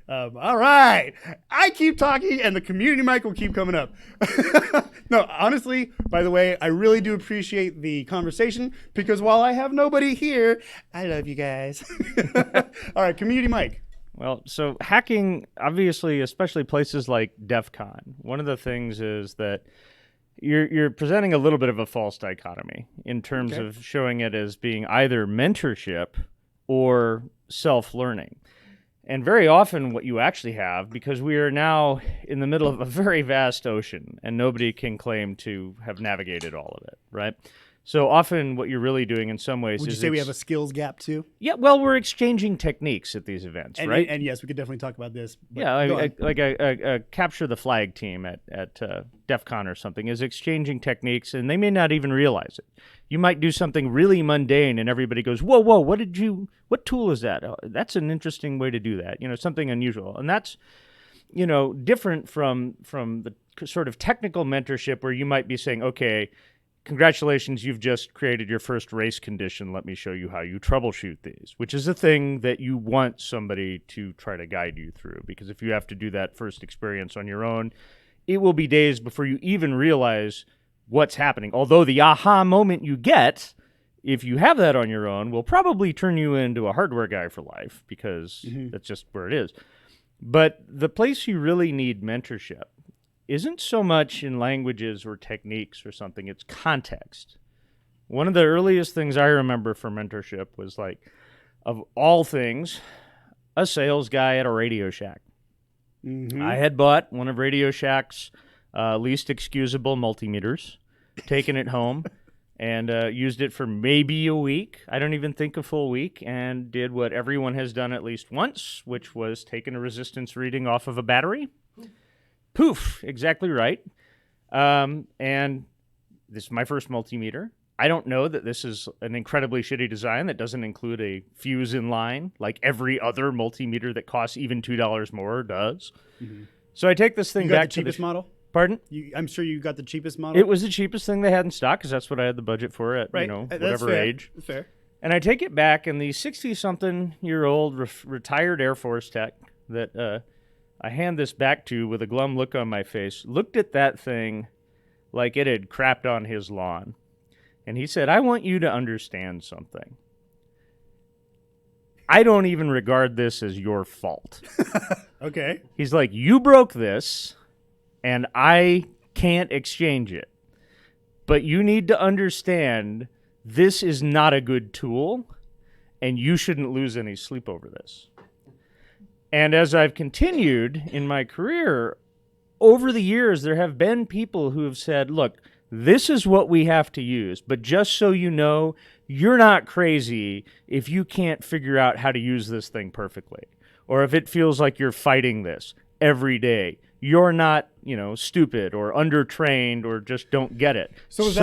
Speaker 1: All right. I keep talking, and the community mic will keep coming up. No, honestly, by the way, I really do appreciate the conversation because while I have nobody here, I love you guys. All right, community mic.
Speaker 4: Well, so hacking, obviously, especially places like DEF CON, one of the things is that you're presenting a little bit of a false dichotomy in terms of showing it as being either mentorship or self-learning. And very often what you actually have, because we are now in the middle of a very vast ocean and nobody can claim to have navigated all of it, right? So often what you're really doing in some ways
Speaker 1: Would
Speaker 4: is...
Speaker 1: you say we have a skills gap too?
Speaker 4: Yeah, well, we're exchanging techniques at these events, right?
Speaker 1: And yes, we could definitely talk about this.
Speaker 4: Yeah, like a capture the flag team at DEF CON or something is exchanging techniques, and they may not even realize it. You might do something really mundane, and everybody goes, whoa, what tool is that? Oh, that's an interesting way to do that, something unusual. And that's, different from the sort of technical mentorship where you might be saying, okay, congratulations, you've just created your first race condition. Let me show you how you troubleshoot these, which is a thing that you want somebody to try to guide you through. Because if you have to do that first experience on your own, it will be days before you even realize what's happening. Although the aha moment you get, if you have that on your own, will probably turn you into a hardware guy for life because that's just where it is. But the place you really need mentorship isn't so much in languages or techniques or something, it's context. One of the earliest things I remember for mentorship was like, of all things, a sales guy at a Radio Shack. I had bought one of Radio Shack's least excusable multimeters, taken it home, and used it for maybe a week. I don't even think a full week, and did what everyone has done at least once, which was taken a resistance reading off of a battery. Poof, exactly right. And this is my first multimeter. I don't know that this is an incredibly shitty design that doesn't include a fuse in line like every other multimeter that costs even $2 more does. So I take this thing back to the
Speaker 1: cheapest model.
Speaker 4: Pardon?
Speaker 1: I'm sure you got the cheapest model.
Speaker 4: It was the cheapest thing they had in stock because that's what I had the budget for at whatever age.
Speaker 1: That's fair.
Speaker 4: And I take it back, and the 60-something-year-old retired Air Force tech that I hand this back to with a glum look on my face, looked at that thing like it had crapped on his lawn. And he said, I want you to understand something. I don't even regard this as your fault.
Speaker 1: Okay.
Speaker 4: He's like, you broke this, and I can't exchange it. But you need to understand this is not a good tool, and you shouldn't lose any sleep over this. And as I've continued in my career, over the years, there have been people who have said, look, this is what we have to use, but just so you know, you're not crazy if you can't figure out how to use this thing perfectly. Or if it feels like you're fighting this every day, you're not, stupid or undertrained or just don't get it.
Speaker 1: So is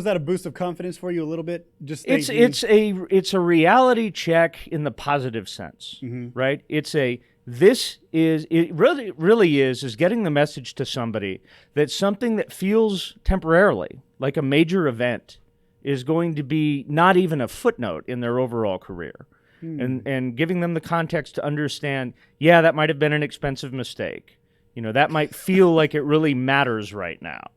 Speaker 1: that a boost of confidence for you a little bit? Just thinking...
Speaker 4: it's a reality check in the positive sense, right? It really is getting the message to somebody that something that feels temporarily like a major event is going to be not even a footnote in their overall career. And giving them the context to understand, yeah, that might have been an expensive mistake. That might feel like it really matters right now.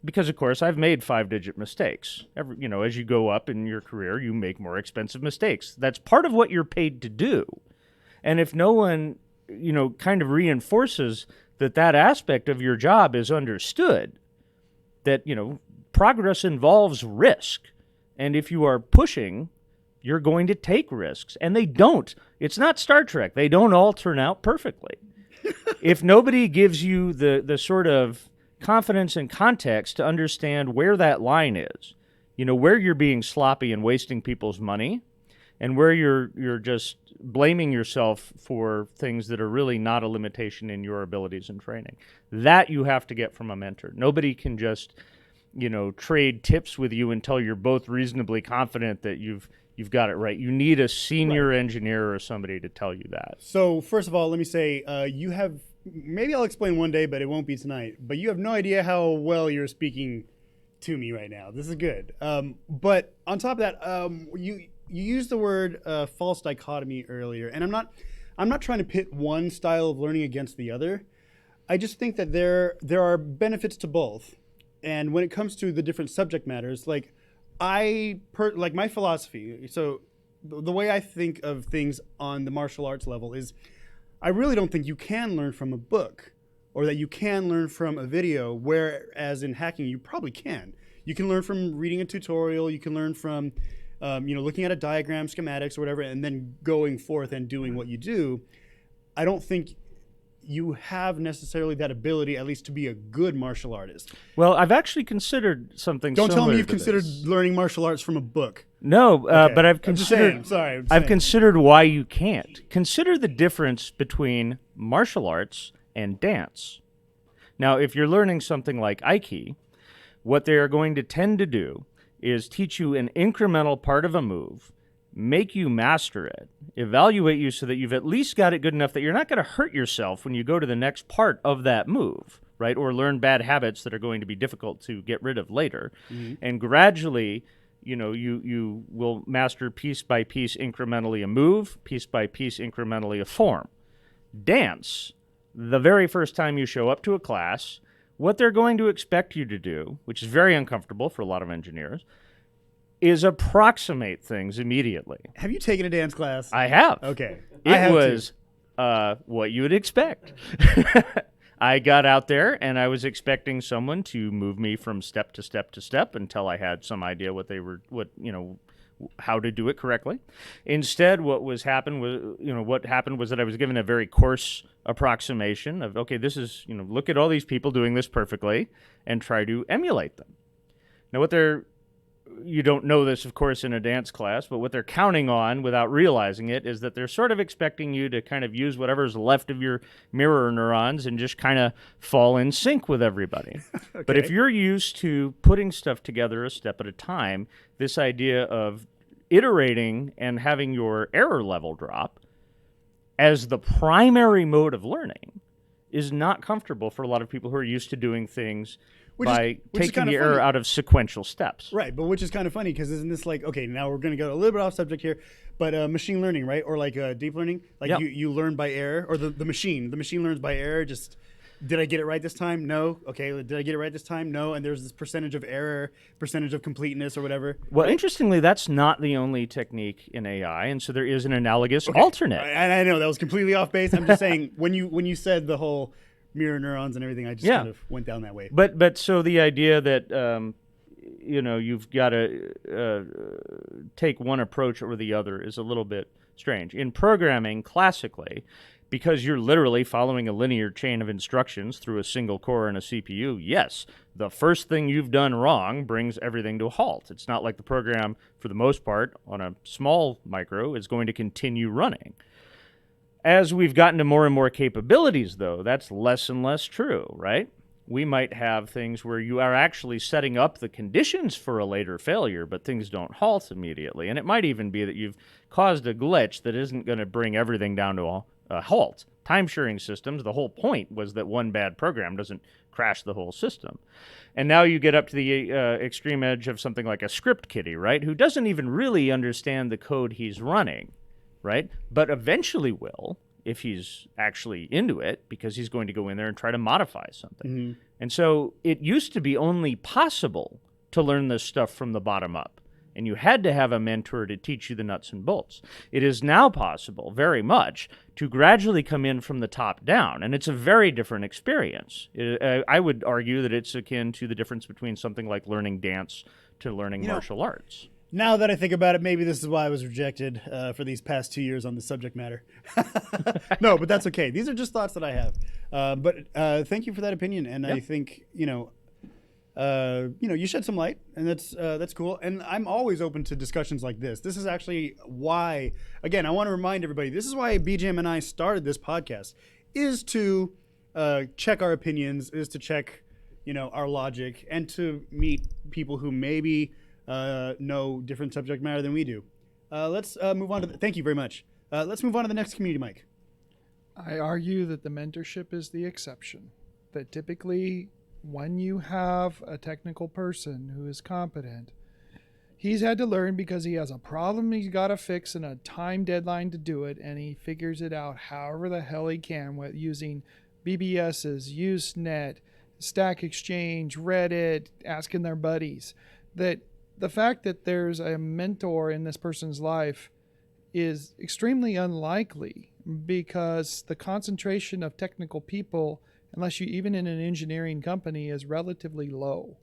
Speaker 4: Because, of course, I've made 5-digit mistakes. As you go up in your career, you make more expensive mistakes. That's part of what you're paid to do. And if no one, kind of reinforces that aspect of your job is understood, that, progress involves risk. And if you are pushing, you're going to take risks. And they don't. It's not Star Trek. They don't all turn out perfectly. If nobody gives you the sort of confidence and context to understand where that line is, where you're being sloppy and wasting people's money, and where you're just blaming yourself for things that are really not a limitation in your abilities and training. That you have to get from a mentor. Nobody can just, trade tips with you until you're both reasonably confident that you've got it right. You need a senior engineer or somebody to tell you that.
Speaker 1: So first of all, let me say, you have, maybe I'll explain one day, but it won't be tonight. But you have no idea how well you're speaking to me right now. This is good. But on top of that, you used the word false dichotomy earlier, and I'm not trying to pit one style of learning against the other. I just think that there are benefits to both. And when it comes to the different subject matters, like my philosophy, so the way I think of things on the martial arts level is I really don't think you can learn from a book or that you can learn from a video, whereas in hacking you probably can. You can learn from reading a tutorial, you can learn from looking at a diagram, schematics or whatever, and then going forth and doing what you do. I don't think you have necessarily that ability, at least to be a good martial artist.
Speaker 4: Well, I've actually considered something
Speaker 1: Don't
Speaker 4: similar
Speaker 1: tell me you've
Speaker 4: to
Speaker 1: considered
Speaker 4: this.
Speaker 1: learning martial arts from a book.
Speaker 4: No,
Speaker 1: Okay.
Speaker 4: but I've
Speaker 1: I'm just
Speaker 4: considered.
Speaker 1: saying. I'm
Speaker 4: I've
Speaker 1: saying.
Speaker 4: considered why you can't. Consider the difference between martial arts and dance. Now, if you're learning something like Aiki, what they are going to tend to do is teach you an incremental part of a move, make you master it, evaluate you so that you've at least got it good enough that you're not going to hurt yourself when you go to the next part of that move, right? Or learn bad habits that are going to be difficult to get rid of later. And gradually, you will master piece by piece incrementally a move, piece by piece incrementally a form. Dance, the very first time you show up to a class, what they're going to expect you to do, which is very uncomfortable for a lot of engineers, is approximate things immediately.
Speaker 1: Have you taken a dance class?
Speaker 4: I have.
Speaker 1: Okay. I
Speaker 4: It
Speaker 1: have
Speaker 4: was what you would expect. I got out there and I was expecting someone to move me from step to step to step until I had some idea how to do it correctly. Instead, what happened was that I was given a very coarse approximation of, okay, this is, look at all these people doing this perfectly and try to emulate them. Now, you don't know this, of course, in a dance class, but what they're counting on without realizing it is that they're sort of expecting you to kind of use whatever's left of your mirror neurons and just kind of fall in sync with everybody.
Speaker 1: Okay.
Speaker 4: But if you're used to putting stuff together a step at a time, this idea of iterating and having your error level drop as the primary mode of learning is not comfortable for a lot of people who are used to doing things by taking the error out of sequential steps.
Speaker 1: Right, but which is kind of funny because isn't this like, okay, now we're going to go a little bit off subject here, but machine learning, right? Or like deep learning, like
Speaker 4: Yep.
Speaker 1: you learn by error, or the machine learns by error. Just, did I get it right this time? No. Okay, did I get it right this time? No. And there's this percentage of error, percentage of completeness or whatever.
Speaker 4: Well, interestingly, that's not the only technique in AI, and so there is an analogous alternate.
Speaker 1: I know that was completely off base. I'm just saying when you said the whole mirror neurons and everything, I just kind of went down that way.
Speaker 4: But so the idea that you've got to take one approach or the other is a little bit strange. In programming, classically, because you're literally following a linear chain of instructions through a single core and a CPU, yes, the first thing you've done wrong brings everything to a halt. It's not like the program, for the most part, on a small micro, is going to continue running. As we've gotten to more and more capabilities, though, that's less and less true, right? We might have things where you are actually setting up the conditions for a later failure, but things don't halt immediately. And it might even be that you've caused a glitch that isn't going to bring everything down to a halt. Time-sharing systems, the whole point was that one bad program doesn't crash the whole system. And now you get up to the extreme edge of something like a script kiddie, right, who doesn't even really understand the code he's running, right, but eventually will if he's actually into it, because he's going to go in there and try to modify something. Mm-hmm. And so it used to be only possible to learn this stuff from the bottom up, and you had to have a mentor to teach you the nuts and bolts. It is now possible, very much, to gradually come in from the top down, and it's a very different experience. I would argue that it's akin to the difference between something like learning dance to learning martial arts.
Speaker 1: Now that I think about it, maybe this is why I was rejected for these past 2 years on this subject matter. No, but that's okay. These are just thoughts that I have. But thank you for that opinion, and I think you shed some light, and that's cool. And I'm always open to discussions like this. This is actually why, again, I want to remind everybody, this is why BJM and I started this podcast, is to check our opinions, is to check, our logic, and to meet people who maybe know different subject matter than we do. Let's move on to thank you very much. Let's move on to the next community mic.
Speaker 3: I argue that the mentorship is the exception. That typically, when you have a technical person who is competent, he's had to learn because he has a problem he's got to fix and a time deadline to do it, and he figures it out however the hell he can with using BBSs, Usenet, Stack Exchange, Reddit, asking their buddies. That the fact that there's a mentor in this person's life is extremely unlikely, because the concentration of technical people, unless you even in an engineering company, is relatively low.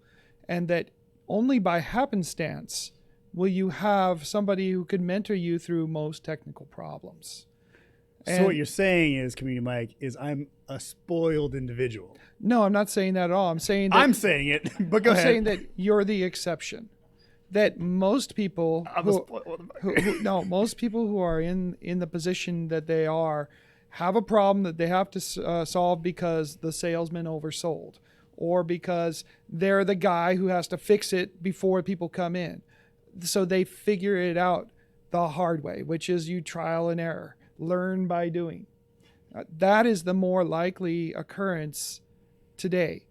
Speaker 3: And that only by happenstance will you have somebody who could mentor you through most technical problems.
Speaker 1: So what you're saying is, community Mike, is I'm a spoiled individual.
Speaker 3: No, I'm not saying that at all. I'm saying that
Speaker 1: I'm saying it, but go ahead.
Speaker 3: I'm saying that you're the exception. That most people most people who are in the position that they are have a problem that they have to solve because the salesman oversold, or because they're the guy who has to fix it before people come in. So they figure it out the hard way, which is you trial and error, learn by doing. That is the more likely occurrence today.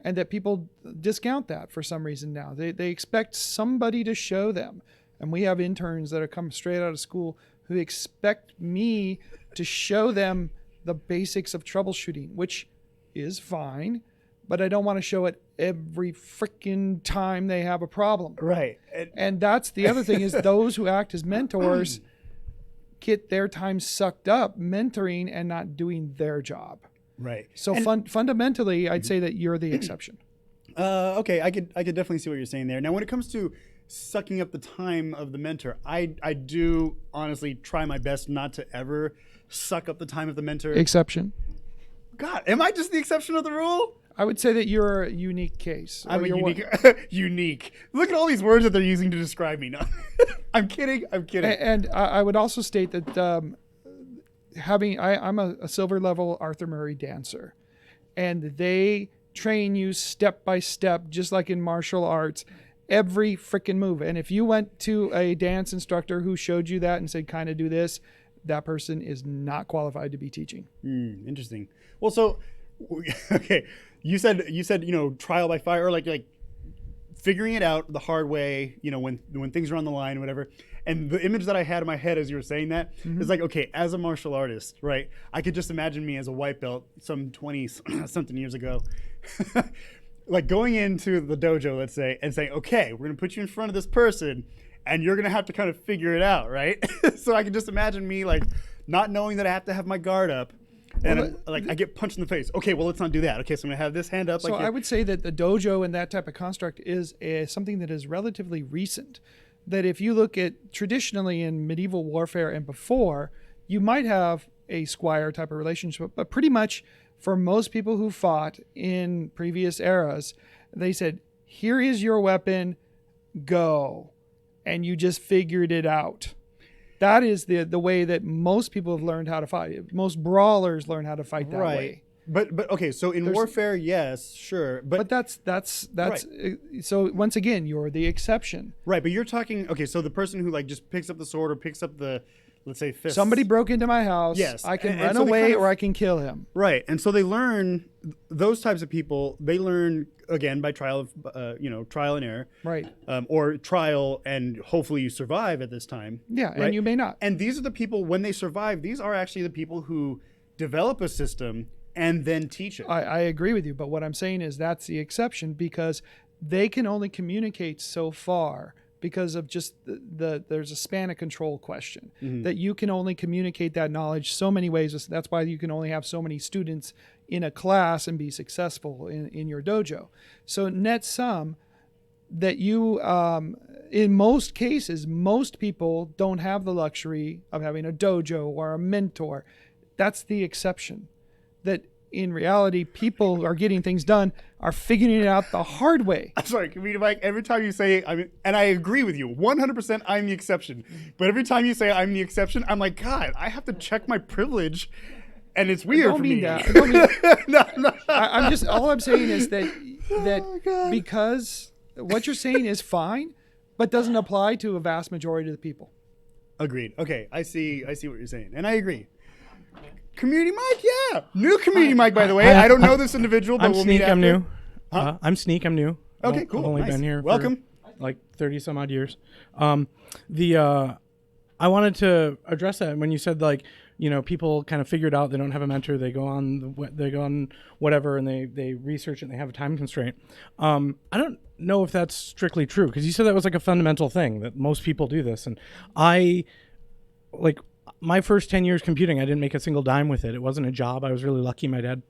Speaker 3: And that people discount that for some reason now. They expect somebody to show them. And we have interns that are come straight out of school who expect me to show them the basics of troubleshooting, which is fine, but I don't want to show it every freaking time they have a problem.
Speaker 1: Right.
Speaker 3: And that's the other thing, is those who act as mentors get their time sucked up mentoring and not doing their job.
Speaker 1: Right.
Speaker 3: So fundamentally, I'd say that you're the exception.
Speaker 1: Okay, I could definitely see what you're saying there. Now, when it comes to sucking up the time of the mentor, I do honestly try my best not to ever suck up the time of the mentor.
Speaker 3: Exception.
Speaker 1: God, am I just the exception of the rule?
Speaker 3: I would say that you're a unique case.
Speaker 1: I'm a unique. Unique. Look at all these words that they're using to describe me. No, I'm kidding.
Speaker 3: And I would also state that I'm a silver level Arthur Murray dancer, and they train you step by step, just like in martial arts, every freaking move. And if you went to a dance instructor who showed you that and said, kind of do this, that person is not qualified to be teaching.
Speaker 1: Interesting. Well, so, okay. You said, trial by fire, or like figuring it out the hard way, when things are on the line, whatever. And the image that I had in my head as you were saying that is like, okay, as a martial artist, right? I could just imagine me as a white belt some 20 something years ago, like going into the dojo, let's say, and saying, okay, we're going to put you in front of this person and you're going to have to kind of figure it out, right? So I can just imagine me like not knowing that I have to have my guard up. And I get punched in the face. Okay, well, let's not do that. Okay, so I'm going to have this hand up.
Speaker 3: So I would say that the dojo and that type of construct is something that is relatively recent. That if you look at traditionally in medieval warfare and before, you might have a squire type of relationship, but pretty much for most people who fought in previous eras, they said, here is your weapon, go. And you just figured it out. that is the way that most people have learned how to fight. Most brawlers learn how to fight that way.
Speaker 1: But okay, so in warfare, yes, sure,
Speaker 3: But that's so once again, you're the exception.
Speaker 1: right. But you're talking, okay, so the person who like just picks up the sword or picks up the, let's say, fist.
Speaker 3: Somebody broke into my house.
Speaker 1: Yes,
Speaker 3: I can
Speaker 1: and
Speaker 3: run
Speaker 1: so they
Speaker 3: away
Speaker 1: kind of-
Speaker 3: or I can kill him.
Speaker 1: Right, and so they learn, those types of people, they learn again by trial and error,
Speaker 3: Right.
Speaker 1: or trial and hopefully you survive at this time.
Speaker 3: Yeah,
Speaker 1: right?
Speaker 3: and you may not.
Speaker 1: And these are the people, when they survive, these are actually the people who develop a system and then teach it.
Speaker 3: I agree with you, but what I'm saying is that's the exception because they can only communicate so far because of just there's a span of control question that you can only communicate that knowledge so many ways. That's why you can only have so many students in a class and be successful in your dojo. So net sum that you, in most cases, most people don't have the luxury of having a dojo or a mentor. That's the exception. That in reality, people who are getting things done are figuring it out the hard way.
Speaker 1: I'm sorry, Comedian Mike, every time you say, and I agree with you, 100% I'm the exception. But every time you say I'm the exception, I'm like, God, I have to check my privilege. And it's weird
Speaker 3: I don't
Speaker 1: for
Speaker 3: mean
Speaker 1: me.
Speaker 3: that. I don't mean,
Speaker 1: no.
Speaker 3: I'm just, all I'm saying is that because what you're saying is fine, but doesn't apply to a vast majority of the people.
Speaker 1: Agreed. Okay, I see what you're saying. And I agree. Community Mike, yeah. New Community Mike, by the way. I don't know this individual, but
Speaker 6: I'm
Speaker 1: we'll
Speaker 6: Sneak.
Speaker 1: meet after.
Speaker 6: I'm new.
Speaker 1: Huh?
Speaker 6: I'm Sneak. I'm new.
Speaker 1: Okay, cool.
Speaker 6: I've only
Speaker 1: Nice.
Speaker 6: been here.
Speaker 1: Welcome.
Speaker 6: For like 30 some odd years. I wanted to address that when you said like, people kind of figured out they don't have a mentor. They go on whatever and they research it and they have a time constraint. I don't know if that's strictly true because you said that was like a fundamental thing that most people do this. And my first 10 years computing, I didn't make a single dime with it. It wasn't a job. I was really lucky. My dad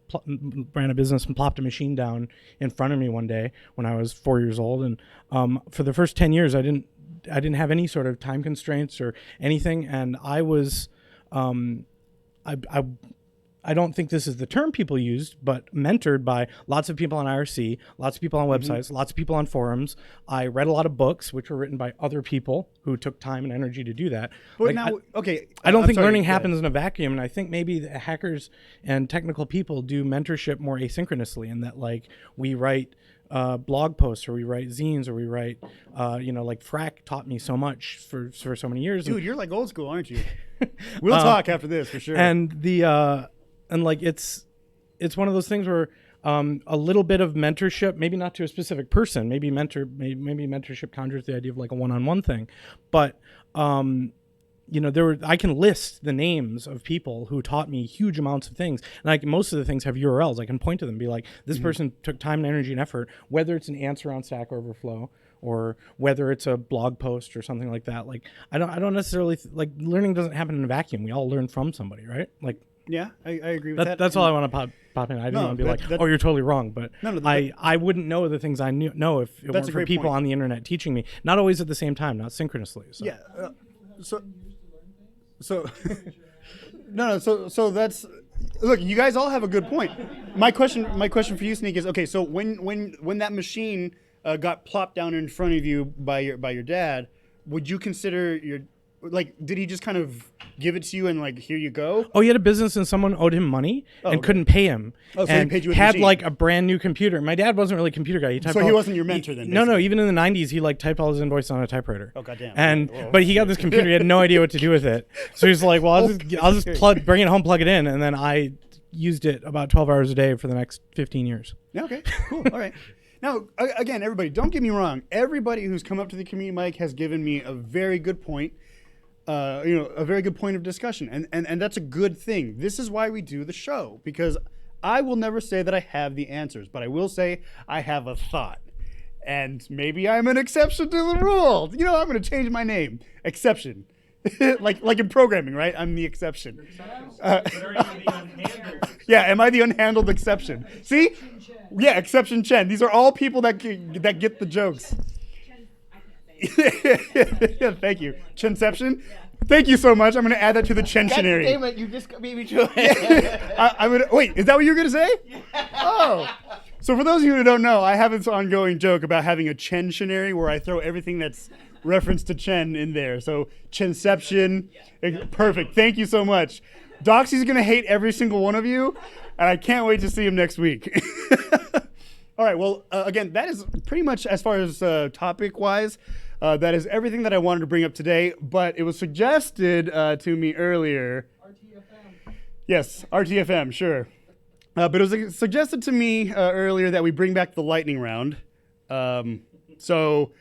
Speaker 6: ran a business and plopped a machine down in front of me one day when I was 4 years old. And for the first 10 years, I didn't have any sort of time constraints or anything. And I was, I don't think this is the term people used, but mentored by lots of people on IRC, lots of people on websites, lots of people on forums. I read a lot of books, which were written by other people who took time and energy to do that.
Speaker 1: But
Speaker 6: Like,
Speaker 1: now, okay.
Speaker 6: I don't
Speaker 1: I'm
Speaker 6: think
Speaker 1: sorry,
Speaker 6: learning
Speaker 1: go ahead.
Speaker 6: happens in a vacuum, and I think maybe the hackers and technical people do mentorship more asynchronously, in that like we write blog posts or we write zines or we write, like Frack taught me so much for so many years.
Speaker 1: Dude, you're like old school, aren't you? We'll talk after this for sure.
Speaker 6: And it's one of those things where a little bit of mentorship, maybe not to a specific person, maybe mentorship conjures the idea of like a one-on-one thing, but I can list the names of people who taught me huge amounts of things, and most of the things have URLs. I can point to them and be like, this person took time and energy and effort, whether it's an answer on Stack Overflow or whether it's a blog post or something like that. Like I don't necessarily learning doesn't happen in a vacuum. We all learn from somebody, right? Like.
Speaker 1: Yeah, I agree with that.
Speaker 6: That's all I want to pop in. I didn't want to be oh, you're totally wrong. But I wouldn't know the things I know if it weren't for people on the internet teaching me. Not always at the same time, not synchronously. So.
Speaker 1: Yeah. So that's, look, you guys all have a good point. My question for you, Sneak, is okay. So when that machine got plopped down in front of you by your dad, would you consider did he just kind of give it to you and like, here you go?
Speaker 6: Oh, he had a business and someone owed him money and couldn't pay him.
Speaker 1: Oh, so
Speaker 6: and
Speaker 1: he paid you with a
Speaker 6: had
Speaker 1: machine.
Speaker 6: like a brand new computer. My dad wasn't really a computer guy.
Speaker 1: So he wasn't your mentor then?
Speaker 6: No,
Speaker 1: basically.
Speaker 6: even in the 90s, he like typed all his invoices on a typewriter.
Speaker 1: Oh, goddamn.
Speaker 6: But he got this computer. He had no idea what to do with it. So he's like, well, I'll just bring it home, plug it in. And then I used it about 12 hours a day for the next 15 years.
Speaker 1: Yeah, okay, cool. All right. Now, again, everybody, don't get me wrong. Everybody who's come up to the community mic has given me a very good point. A very good point of discussion, and that's a good thing. This is why we do the show, because I will never say that I have the answers, but I will say I have a thought, and maybe I'm an exception to the rule. I'm going to change my name, Exception, like in programming, right? I'm the exception. Yeah, am I the unhandled exception? See? Yeah, Exception Chen. These are all people that get the jokes. Yeah, thank you. Chenception? Thank you so much. I'm going to add that to the Chentionary.
Speaker 7: Damn it, you just beat me to it.
Speaker 1: Wait, is that what you were going to say? Oh. So for those of you who don't know, I have this ongoing joke about having a Chentionary where I throw everything that's reference to Chen in there. So Chenception, perfect. Thank you so much. Doxy's gonna hate every single one of you, and I can't wait to see him next week. All right. Well, again, that is pretty much as far as topic-wise. That is everything that I wanted to bring up today. But it was suggested to me earlier. RTFM. Yes, RTFM. Sure. But it was suggested to me earlier that we bring back the lightning round. So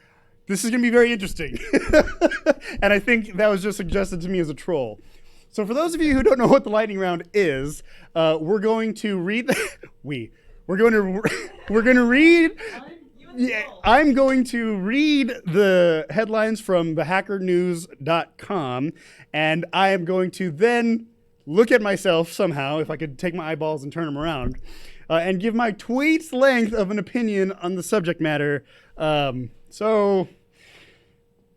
Speaker 1: this is going to be very interesting. And I think that was just suggested to me as a troll. So for those of you who don't know what the lightning round is, we're going to read we're going to read I'm going to read the headlines from thehackernews.com, and I am going to then look at myself somehow, if I could take my eyeballs and turn them around, and give my tweet's length of an opinion on the subject matter. So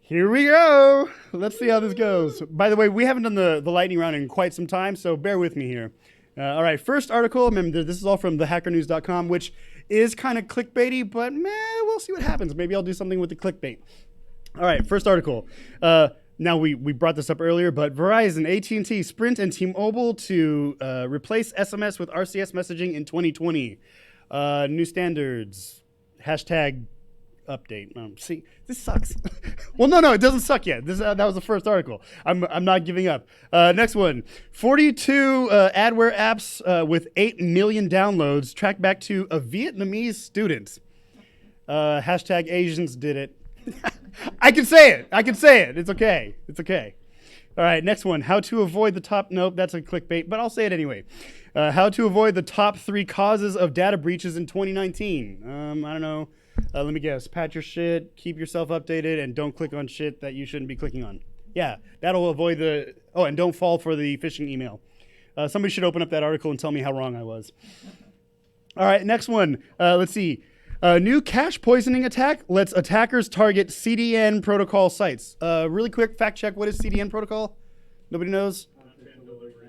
Speaker 1: here we go. Let's see how this goes. By the way, we haven't done the lightning round in quite some time, so bear with me here. All right, first article. Remember, this is all from thehackernews.com, which is kind of clickbaity, but we'll see what happens. Maybe I'll do something with the clickbait. All right, first article. Now, we brought this up earlier, but Verizon, AT&T, Sprint, and T-Mobile to replace SMS with RCS messaging in 2020. New standards. Hashtag update. See, this sucks. Well, no, it doesn't suck yet. That was the first article. I'm not giving up. Next one. 42 adware apps with 8 million downloads tracked back to a Vietnamese student. Hashtag Asians did it. I can say it. It's okay. All right, next one. How to avoid the top... Nope, that's a clickbait, but I'll say it anyway. How to avoid the top 3 causes of data breaches in 2019. I don't know. Let me guess. Patch your shit, keep yourself updated, and don't click on shit that you shouldn't be clicking on. Yeah, that'll avoid the... Oh, and don't fall for the phishing email. Somebody should open up that article and tell me how wrong I was. All right, next one. Let's see. New cache poisoning attack lets attackers target CDN protocol sites. Really quick fact check. What is CDN protocol? Nobody knows?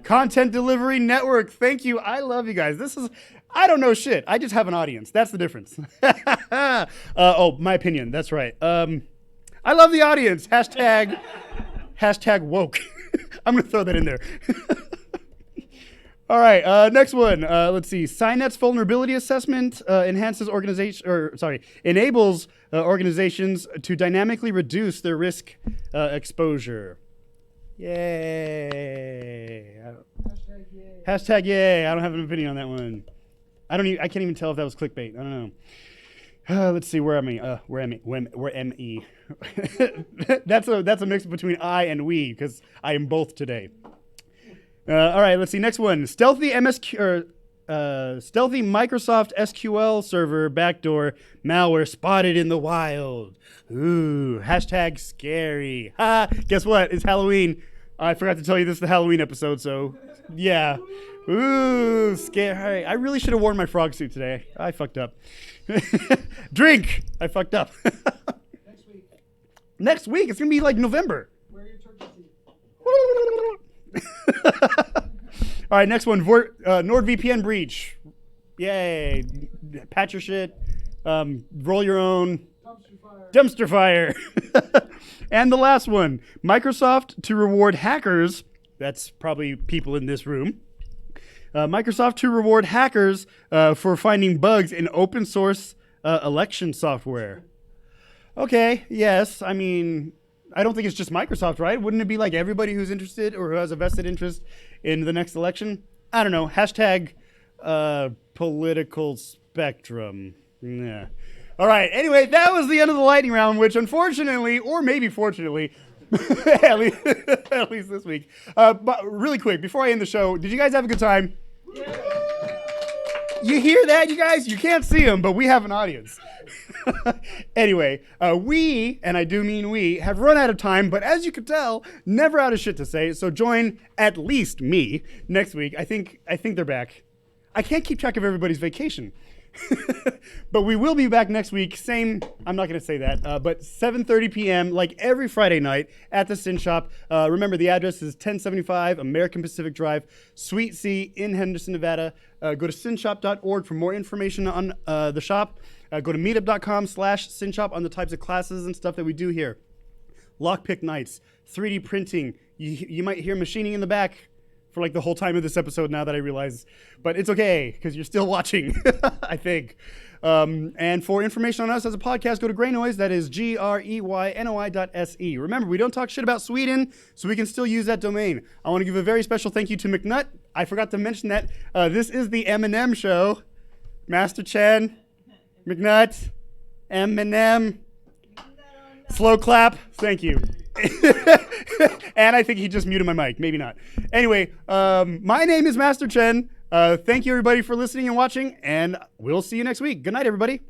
Speaker 1: Content delivery network. Thank you. I love you guys. I don't know shit. I just have an audience. That's the difference. My opinion. That's right. I love the audience. Hashtag woke. I'm going to throw that in there. All right, next one. Let's see. SYN's vulnerability assessment enables organizations to dynamically reduce their risk exposure. Yay! Hashtag yay! I don't have an opinion on that one. I can't even tell if that was clickbait. I don't know. Let's see. Where am I? Where ME? That's a mix between I and we because I am both today. All right, let's see. Next one. Stealthy Microsoft SQL server backdoor malware spotted in the wild. Ooh, hashtag scary. Guess what? It's Halloween. I forgot to tell you this is the Halloween episode, so yeah. Ooh, scary. I really should have worn my frog suit today. I fucked up. Drink. I fucked up. Next week. It's going to be like November. Wear your turkey suit. All right, next one. NordVPN breach. Yay. Patch your shit. Roll your own. Dumpster fire. And the last one. Microsoft to reward hackers. That's probably people in this room. Microsoft to reward hackers for finding bugs in open source election software. Okay, yes. I mean, I don't think it's just Microsoft, right? Wouldn't it be like everybody who's interested or who has a vested interest in the next election? I don't know. Hashtag political spectrum. Yeah. All right. Anyway, that was the end of the lightning round, which unfortunately, or maybe fortunately, at least this week. But really quick, before I end the show, did you guys have a good time? Yeah. You hear that, you guys? You can't see them, but we have an audience. Anyway, we, and I do mean we, have run out of time, but as you can tell, never out of shit to say. So join at least me next week. I think they're back. I can't keep track of everybody's vacation. But we will be back next week. Same, I'm not going to say that, but 7:30 p.m. like every Friday night at the SYN Shop. Remember, the address is 1075 American Pacific Drive, Suite C in Henderson, Nevada. Go to synshop.org for more information on the shop. Go to meetup.com/synshop on the types of classes and stuff that we do here. lockpick nights, 3D printing. You might hear machining in the back for like the whole time of this episode now that I realize. But it's okay, because you're still watching, I think. And for information on us as a podcast, go to Greynoise. That is GREYNOI.se. Remember, we don't talk shit about Sweden, so we can still use that domain. I want to give a very special thank you to McNutt. I forgot to mention that this is the M&M show. Master Chen, McNutt, Eminem. Slow clap. Thank you. And I think he just muted my mic. Maybe not. Anyway, my name is Master Chen. Thank you, everybody, for listening and watching, and we'll see you next week. Good night, everybody.